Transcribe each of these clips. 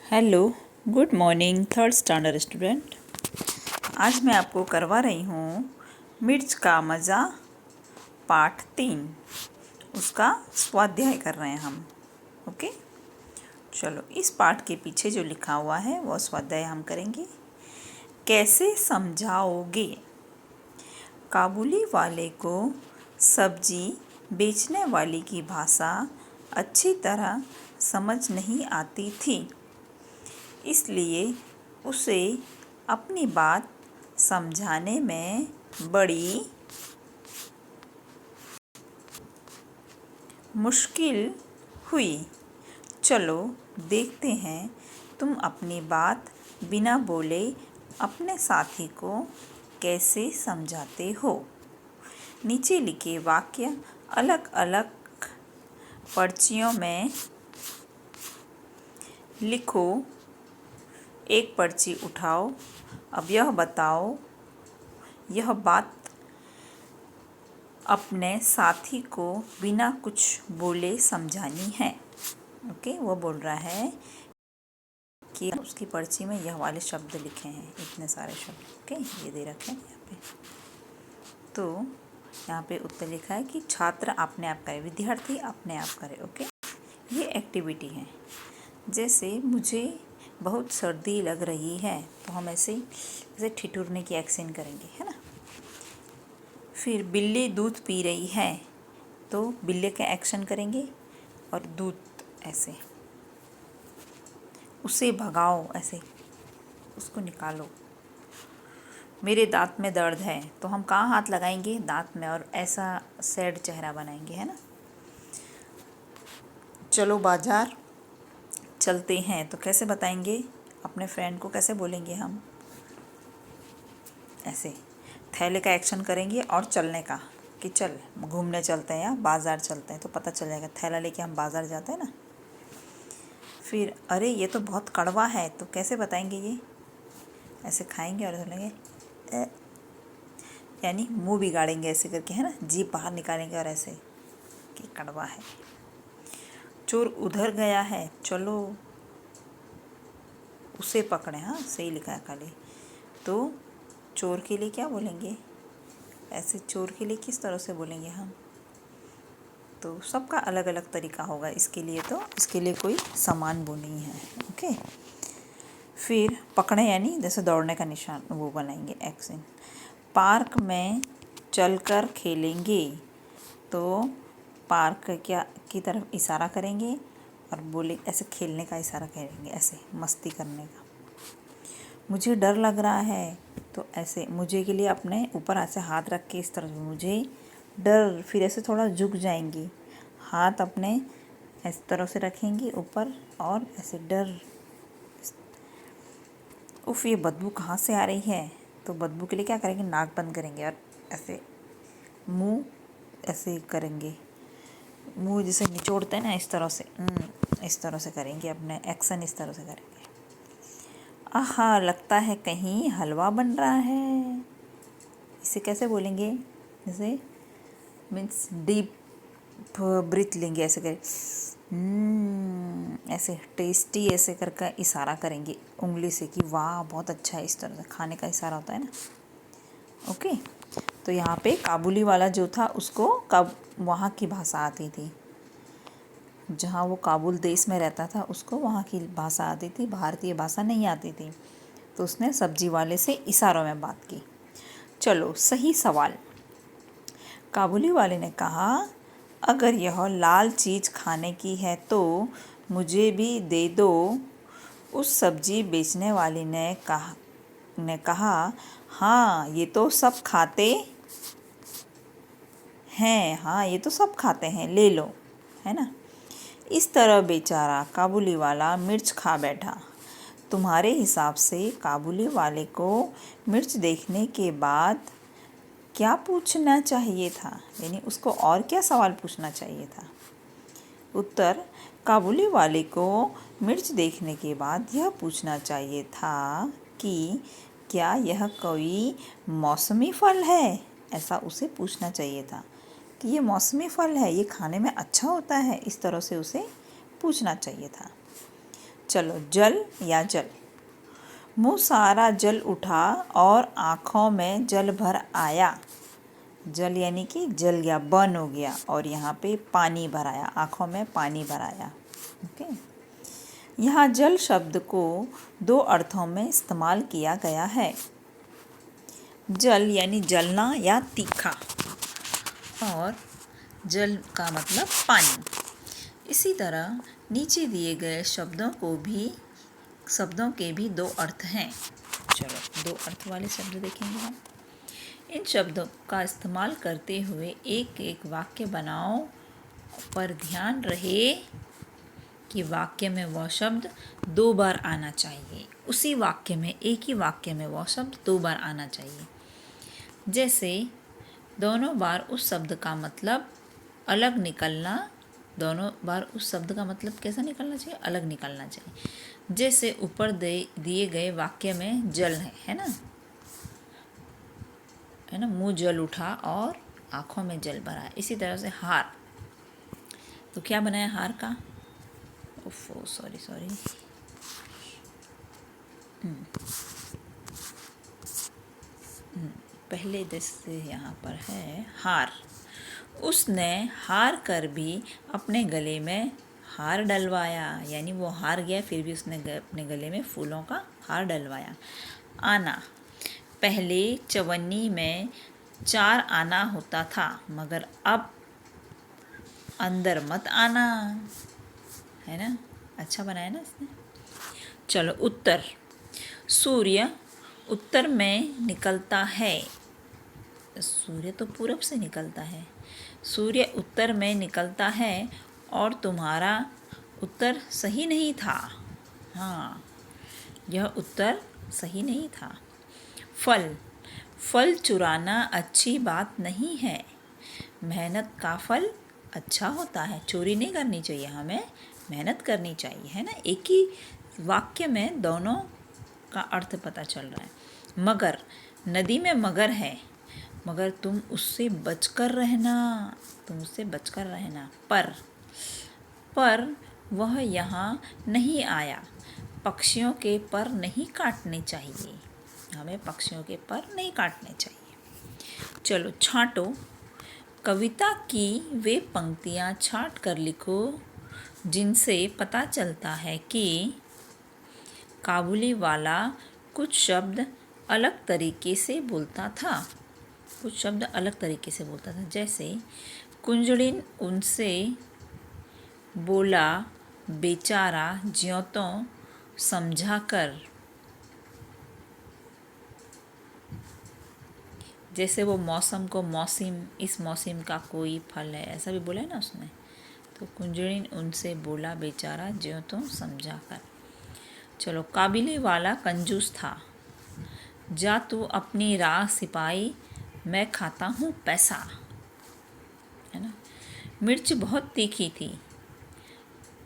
Hello, good morning third standard student. आज मैं आपको करवा रही हूँ मिर्च का मज़ा पाठ 3। उसका स्वाध्याय कर रहे हैं हम। ओके, चलो इस पाठ के पीछे जो लिखा हुआ है वो स्वाध्याय हम करेंगे। कैसे समझाओगे? काबुली वाले को सब्जी बेचने वाली की भाषा अच्छी तरह समझ नहीं आती थी, इसलिए उसे अपनी बात समझाने में बड़ी मुश्किल हुई। चलो देखते हैं तुम अपनी बात बिना बोले अपने साथी को कैसे समझाते हो। नीचे लिखे वाक्य अलग अलग पर्चियों में लिखो। एक पर्ची उठाओ। अब यह बताओ यह बात अपने साथी को बिना कुछ बोले समझानी है। ओके, वो बोल रहा है कि उसकी पर्ची में यह वाले शब्द लिखे हैं, इतने सारे शब्द। ओके, ये दे रखे हैं यहाँ पे। तो यहाँ पे उत्तर लिखा है कि छात्र अपने आप करे, विद्यार्थी अपने आप करे। ओके, ये एक्टिविटी है। जैसे मुझे बहुत सर्दी लग रही है तो हम ऐसे ठिठुरने की एक्शन करेंगे, है ना। फिर बिल्ली दूध पी रही है तो बिल्ली का एक्शन करेंगे और दूध ऐसे। उसे भगाओ, ऐसे उसको निकालो। मेरे दांत में दर्द है तो हम कहाँ हाथ लगाएंगे? दांत में, और ऐसा सैड चेहरा बनाएंगे, है ना। चलो बाजार चलते हैं तो कैसे बताएंगे? अपने फ्रेंड को कैसे बोलेंगे हम? ऐसे थैले का एक्शन करेंगे और चलने का, कि चल घूमने चलते हैं या बाज़ार चलते हैं, तो पता चल जाएगा। थैला लेके हम बाज़ार जाते हैं ना। फिर अरे ये तो बहुत कड़वा है, तो कैसे बताएंगे? ये ऐसे खाएंगे और बोलेंगे यानी मुंह बिगाड़ेंगे ऐसे करके, है ना। जीभ बाहर निकालेंगे और ऐसे कि कड़वा है। चोर उधर गया है, चलो उसे पकड़े। हाँ, सही लिखा है खाली। तो चोर के लिए क्या बोलेंगे? ऐसे चोर के लिए किस तरह से बोलेंगे हम? तो सबका अलग अलग तरीका होगा इसके लिए, तो इसके लिए कोई समान वो नहीं है। ओके, फिर पकड़े यानी जैसे दौड़ने का निशान वो बनाएंगे एक्शन। पार्क में चलकर खेलेंगे तो पार्क क्या की तरफ इशारा करेंगे और बोले ऐसे खेलने का इशारा करेंगे, ऐसे मस्ती करने का। मुझे डर लग रहा है तो ऐसे मुझे के लिए अपने ऊपर ऐसे हाथ रख के इस तरह से मुझे डर, फिर ऐसे थोड़ा झुक जाएंगी, हाथ अपने इस तरह से रखेंगी ऊपर और ऐसे डर। उफ, ये बदबू कहाँ से आ रही है? तो बदबू के लिए क्या करेंगे? नाक बंद करेंगे और ऐसे मुंह ऐसे करेंगे, मुंह जैसे निचोड़ते हैं ना, इस तरह से इस तरह से करेंगे अपने एक्शन, इस तरह से करेंगे। आहा, लगता है कहीं हलवा बन रहा है। इसे कैसे बोलेंगे? जैसे मीन्स डीप ब्रीथ लेंगे, ऐसे करें ऐसे टेस्टी ऐसे करके इशारा करेंगे उंगली से कि वाह बहुत अच्छा है। इस तरह से खाने का इशारा होता है ना। ओके, तो यहाँ पे काबुली वाला जो था उसको वहाँ की भाषा आती थी। जहाँ वो काबुल देश में रहता था उसको वहाँ की भाषा आती थी, भारतीय भाषा नहीं आती थी। तो उसने सब्जी वाले से इशारों में बात की। चलो सही सवाल। काबुली वाले ने कहा, अगर यह लाल चीज़ खाने की है तो मुझे भी दे दो। उस सब्जी बेचने वाली ने कहा हाँ ये तो सब खाते हैं, हाँ ये तो सब खाते हैं, ले लो, है ना। इस तरह बेचारा काबुली वाला मिर्च खा बैठा। तुम्हारे हिसाब से काबुली वाले को मिर्च देखने के बाद क्या पूछना चाहिए था? यानी उसको और क्या सवाल पूछना चाहिए था? उत्तर, काबुली वाले को मिर्च देखने के बाद यह पूछना चाहिए था कि क्या यह कोई मौसमी फल है? ऐसा उसे पूछना चाहिए था कि ये मौसमी फल है, ये खाने में अच्छा होता है। इस तरह से उसे पूछना चाहिए था। चलो, जल या जल। मुँह सारा जल उठा और आँखों में जल भर आया। जल यानी कि जल गया, बर्न हो गया, और यहाँ पे पानी भर आया, आँखों में पानी भर आया। ओके, यहाँ जल शब्द को दो अर्थों में इस्तेमाल किया गया है। जल यानी जलना या तीखा, और जल का मतलब पानी। इसी तरह नीचे दिए गए शब्दों के भी दो अर्थ हैं। चलो, दो अर्थ वाले शब्द देखेंगे हम। इन शब्दों का इस्तेमाल करते हुए एक एक वाक्य बनाओ, पर ध्यान रहे कि वाक्य में वह शब्द दो बार आना चाहिए। उसी वाक्य में, एक ही वाक्य में वह शब्द दो बार आना चाहिए। जैसे दोनों बार उस शब्द का मतलब अलग निकलना, दोनों बार उस शब्द का मतलब कैसा निकलना चाहिए? अलग निकलना चाहिए। जैसे ऊपर दिए गए वाक्य में जल है ना, मुंह जल उठा और आँखों में जल भरा। इसी तरह से हार, तो क्या बनाया हार का? ओफो, सॉरी। पहले जैसे यहाँ पर है हार। उसने हार कर भी अपने गले में हार डलवाया, यानी वो हार गया फिर भी उसने अपने गले में फूलों का हार डलवाया। आना, पहले चवन्नी में 4 आना होता था, मगर अब अंदर मत आना, है ना? अच्छा बनाया ना इसने। चलो, उत्तर। सूर्य उत्तर में निकलता है। सूर्य तो पूरब से निकलता है। सूर्य उत्तर में निकलता है और तुम्हारा उत्तर सही नहीं था। हाँ, यह उत्तर सही नहीं था। फल चुराना अच्छी बात नहीं है। मेहनत का फल अच्छा होता है। चोरी नहीं करनी चाहिए, हमें मेहनत करनी चाहिए, है ना? एक ही वाक्य में दोनों का अर्थ पता चल रहा है। मगर, नदी में मगर है, मगर तुम उससे बचकर रहना। पर वह यहाँ नहीं आया। पक्षियों के पर नहीं काटने चाहिए। हमें पक्षियों के पर नहीं काटने चाहिए। चलो, छांटो। कविता की वे पंक्तियाँ छांट कर लिखो जिनसे पता चलता है कि काबुली वाला कुछ शब्द अलग तरीके से बोलता था। जैसे कुंजड़िन उनसे बोला बेचारा ज्यों त्यों समझा कर। जैसे वो मौसम को मौसिम, इस मौसम का कोई फल है, ऐसा भी बोला है ना उसने। तो कुंजड़िन उनसे बोला बेचारा ज्यों त्यों समझा कर। चलो, काबिले वाला कंजूस था। जा तू अपनी राह सिपाही, मैं खाता हूँ पैसा, है ना? मिर्च बहुत तीखी थी,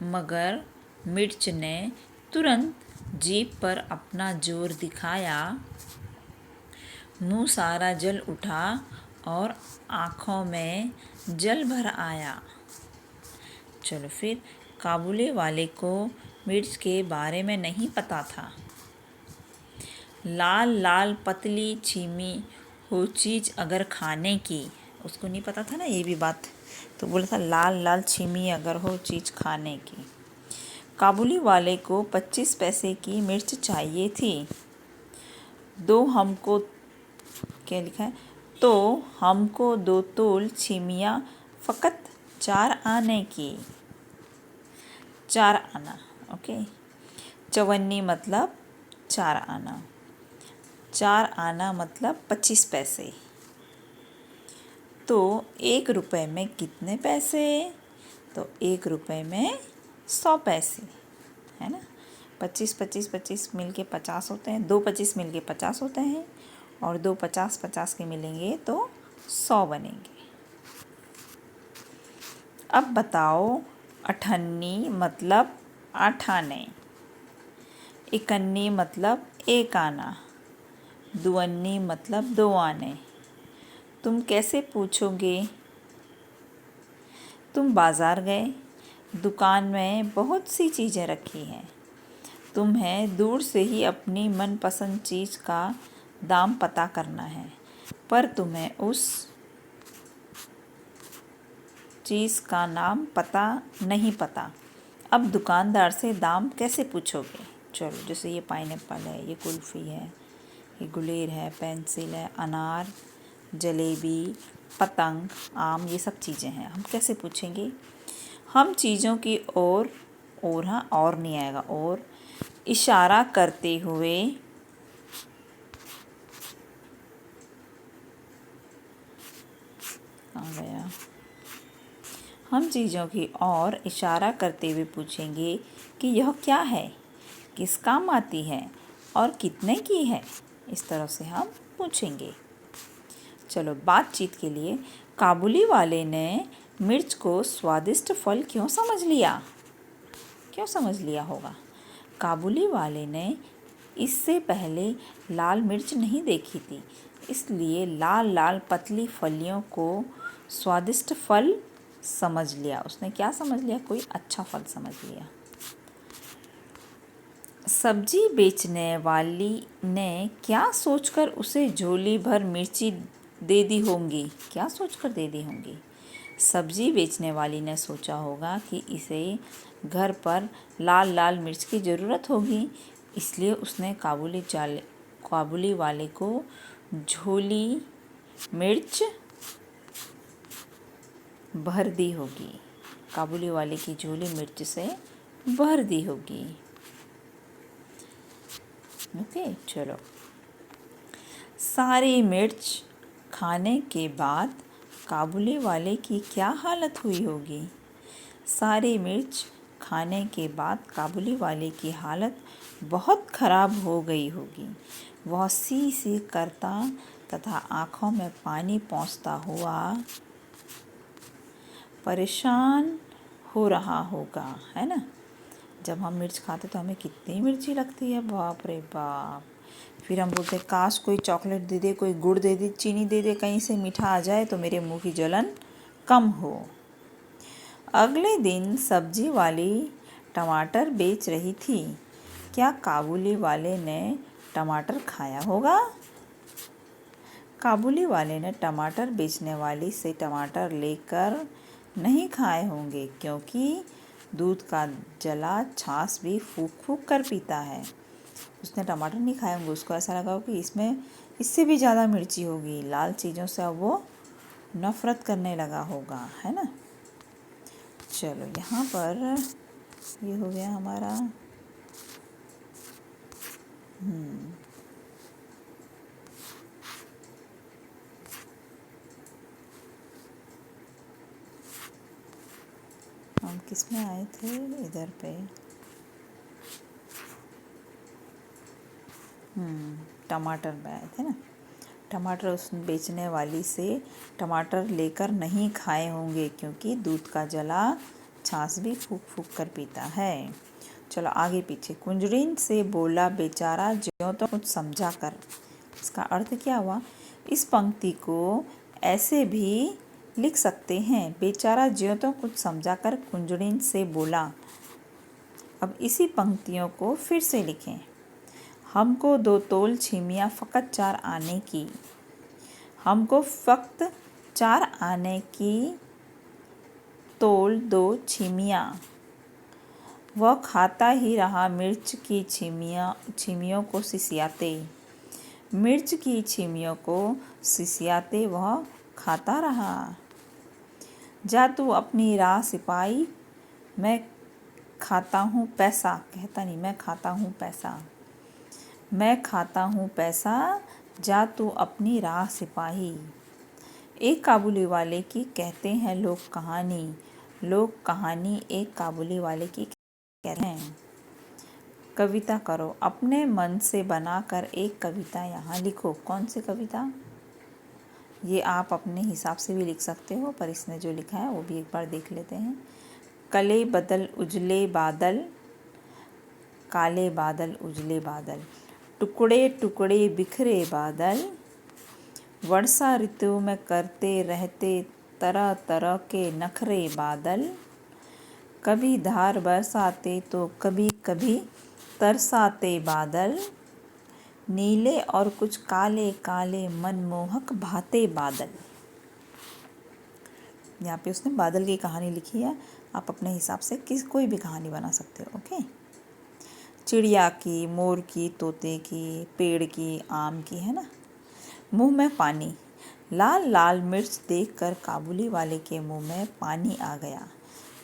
मगर मिर्च ने तुरंत जीभ पर अपना जोर दिखाया। मुँह सारा जल उठा और आँखों में जल भर आया। चलो फिर, काबुले वाले को मिर्च के बारे में नहीं पता था। लाल लाल पतली छीमी हो चीज़ अगर खाने की, उसको नहीं पता था ना ये भी बात, तो बोला था लाल लाल छीमी अगर हो चीज़ खाने की। काबुली वाले को 25 पैसे की मिर्च चाहिए थी। क्या लिखा है? तो हमको 2 तोल छीमियाँ फ़कत 4 आने की। 4 आना, ओके। चवन्नी मतलब 4 आना। 4 आना मतलब 25 पैसे। तो 1 रुपए में कितने पैसे? तो 1 रुपए में 100 पैसे, है ना? 25 मिल के 50 होते हैं। 2 25 मिल के 50 होते हैं, और 2 50 के मिलेंगे तो 100 बनेंगे। अब बताओ, अठन्नी मतलब 8 आने, इकन्नी मतलब 1 आना, दुअन्नी मतलब 2 आने। तुम कैसे पूछोगे? तुम बाज़ार गए, दुकान में बहुत सी चीज़ें रखी हैं, तुम्हें दूर से ही अपनी मनपसंद चीज़ का दाम पता करना है, पर तुम्हें उस चीज़ का नाम पता नहीं पता। अब दुकानदार से दाम कैसे पूछोगे? चलो, जैसे ये पाइनएप्पल है, ये कुल्फ़ी है, ये गुलेर है, पेंसिल है, अनार, जलेबी, पतंग, आम, ये सब चीज़ें हैं। हम कैसे पूछेंगे? हम चीज़ों की और हाँ, और नहीं आएगा, और इशारा करते हुए आ गया। हम चीज़ों की ओर इशारा करते हुए पूछेंगे कि यह क्या है, किस काम आती है और कितने की है। इस तरह से हम पूछेंगे। चलो, बातचीत के लिए काबुली वाले ने मिर्च को स्वादिष्ट फल क्यों समझ लिया? क्यों समझ लिया होगा? काबुली वाले ने इससे पहले लाल मिर्च नहीं देखी थी, इसलिए लाल लाल पतली फलियों को स्वादिष्ट फल समझ लिया। उसने क्या समझ लिया? कोई अच्छा फल समझ लिया। सब्जी बेचने वाली ने क्या सोचकर उसे झोली भर मिर्ची दे दी होंगी? क्या सोचकर दे दी होंगी? सब्जी बेचने वाली ने सोचा होगा कि इसे घर पर लाल लाल मिर्च की ज़रूरत होगी, इसलिए उसने काबुली वाले को झोली मिर्च भर दी होगी। काबुली वाले की झोली मिर्च से भर दी होगी। ओके, चलो। सारी मिर्च खाने के बाद काबुली वाले की क्या हालत हुई होगी? सारी मिर्च खाने के बाद काबुली वाले की हालत बहुत ख़राब हो गई होगी। वह सी सी करता तथा आँखों में पानी पोंछता हुआ परेशान हो रहा होगा, है ना? जब हम मिर्च खाते तो हमें कितनी मिर्ची लगती है, बाप रे बाप। फिर हम बोलते काश कोई चॉकलेट दे दे, कोई गुड़ दे दे, चीनी दे दे, कहीं से मीठा आ जाए तो मेरे मुंह की जलन कम हो। अगले दिन सब्जी वाली टमाटर बेच रही थी। क्या काबुली वाले ने टमाटर खाया होगा? काबुली वाले ने टमाटर बेचने वाली से टमाटर लेकर नहीं खाए होंगे, क्योंकि दूध का जला छाछ भी फूंक फूंक कर पीता है। उसने टमाटर नहीं खाए होंगे, उसको ऐसा लगा हो कि इसमें इससे भी ज़्यादा मिर्ची होगी। लाल चीज़ों से अब वो नफ़रत करने लगा होगा, है ना? चलो, यहाँ पर ये हो गया हमारा हम किस में आए थे? इधर पे टमाटर में आए थे ना। टमाटर उस बेचने वाली से टमाटर लेकर नहीं खाए होंगे, क्योंकि दूध का जला छाछ भी फूंक फूंक कर पीता है। चलो, आगे पीछे। कुंजड़िन से बोला बेचारा ज्यों तो कुछ समझा कर। इसका अर्थ क्या हुआ? इस पंक्ति को ऐसे भी लिख सकते हैं, बेचारा ज्यों तो कुछ समझा कर कुंजड़िन से बोला। अब इसी पंक्तियों को फिर से लिखें। हमको 2 तोल छिमियाँ फ़कत 4 आने की। हमको फ़कत 4 आने की तोल 2 छिमियाँ। वह खाता ही रहा मिर्च की छिमियों को सिसियाते। मिर्च की छिमियों को सिसियाते वह खाता रहा। जा तू अपनी राह सिपाही, मैं खाता हूँ पैसा। कहता नहीं, मैं खाता हूँ पैसा। मैं खाता हूँ पैसा, जा तू अपनी राह सिपाही। एक काबुली वाले की कहते हैं लोग कहानी। लोग कहानी एक काबुली वाले की कहते हैं। कविता करो। अपने मन से बनाकर एक कविता यहाँ लिखो। कौन सी कविता? ये आप अपने हिसाब से भी लिख सकते हो, पर इसने जो लिखा है वो भी एक बार देख लेते हैं। कले बदल उजले बादल, काले बादल उजले बादल, टुकड़े टुकड़े बिखरे बादल, वर्षा ऋतु में करते रहते तरह तरह के नखरे बादल, कभी धार बरसाते तो कभी कभी तरसाते बादल, नीले और कुछ काले काले मनमोहक भाते बादल। यहाँ पे उसने बादल की कहानी लिखी है, आप अपने हिसाब से कोई भी कहानी बना सकते हो। ओके। चिड़िया की, मोर की, तोते की, पेड़ की, आम की, है ना। मुंह में पानी, लाल लाल मिर्च देखकर काबुली वाले के मुंह में पानी आ गया।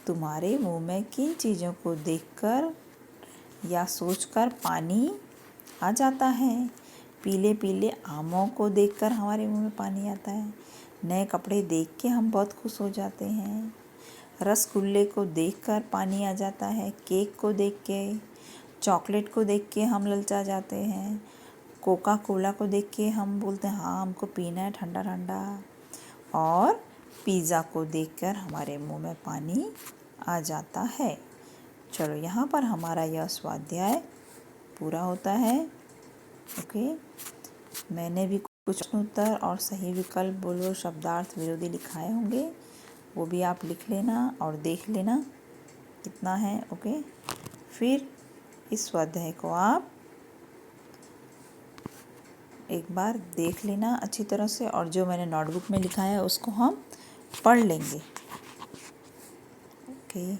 तुम्हारे मुंह में किन चीज़ों को देखकर या सोचकर पानी आ जाता है? पीले पीले आमों को देखकर हमारे मुंह में पानी आता है। नए कपड़े देख के हम बहुत खुश हो जाते हैं। रसगुल्ले को देखकर पानी आ जाता है। केक को देख के, चॉकलेट को देख के हम ललचा जाते हैं। कोका कोला को देख के हम बोलते हैं हाँ हमको पीना है ठंडा ठंडा। और पिज़्ज़ा को देखकर हमारे मुंह में पानी आ जाता है। चलो यहाँ पर हमारा यह स्वाध्याय पूरा होता है। ओके। मैंने भी कुछ उत्तर और सही विकल्प बोलो शब्दार्थ विरोधी लिखाए होंगे, वो भी आप लिख लेना और देख लेना कितना है। ओके। फिर इस स्वाध्याय को आप एक बार देख लेना अच्छी तरह से, और जो मैंने नोटबुक में लिखा है उसको हम पढ़ लेंगे। ओके।